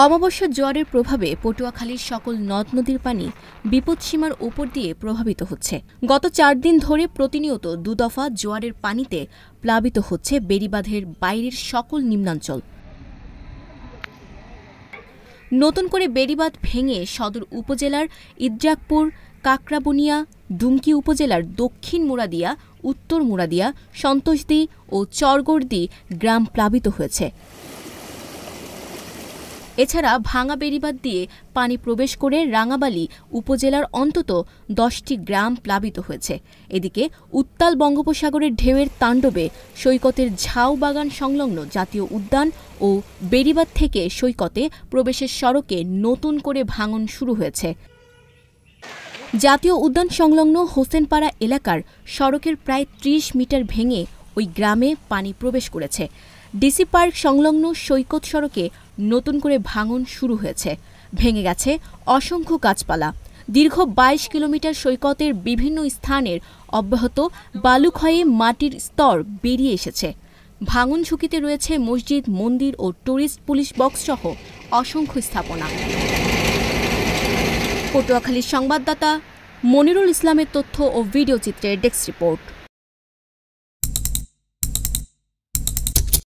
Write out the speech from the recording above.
অমাবস্যার জোয়ারের প্রভাবে পটুয়াখালীর সকল নদ-নদীর পানি বিপদসীমার উপর দিয়ে প্রভাবিত হচ্ছে। গত ৪ দিন ধরে প্রতিনিয়ত দুদফা জোয়ারের পানিতে প্লাবিত হচ্ছে বেড়িবাঁধের বাইরের সকল নিম্নাঞ্চল। নতুন করে বেড়িবাঁধ ভেঙে সদর উপজেলার ইদ্রাকপুর, কাকরাবুনিয়া, দুমকি উপজেলার দক্ষিণ মুরাদিয়া, উত্তর মুরাদিয়া, সন্তোষদি ও চরগড়দি গ্রাম প্লাবিত হয়েছে। এছাড়া ভাঙা বেড়িবাঁধ দিয়ে পানি প্রবেশ করে রাঙাবালী উপজেলার অন্তত ১০টি গ্রাম প্লাবিত হয়েছে। এদিকে উত্তাল বঙ্গোপসাগরের ঢেউয়ের তাণ্ডবে সৈকতের ঝাউ বাগান সংলগ্ন জাতীয় উদ্যান ও বেড়িবাঁধ থেকে সৈকতে প্রবেশের সড়কে নতুন করে ভাঙন শুরু হয়েছে। জাতীয় উদ্যান সংলগ্ন হোসেনপাড়া এলাকার সড়কের প্রায় ৩০ মিটার ভেঙে ওই গ্রামে পানি প্রবেশ করেছে। ডিসি পার্ক সংলগ্ন সৈকত সড়কে নতুন করে ভাঙন শুরু হয়েছে। ভেঙে গেছে অসংখ্য গাছপালা। দীর্ঘ ২২ কিলোমিটার সৈকতের বিভিন্ন স্থানের অব্যাহত বালুক্ষয়ে মাটির স্তর বেরিয়ে এসেছে। ভাঙন ঝুঁকিতে রয়েছে মসজিদ, মন্দির ও টুরিস্ট পুলিশ বক্স সহ অসংখ্য স্থাপনা। পটুয়াখালীর সংবাদদাতা মনিরুল ইসলামের তথ্য ও ভিডিও চিত্রের ডেস্ক রিপোর্ট।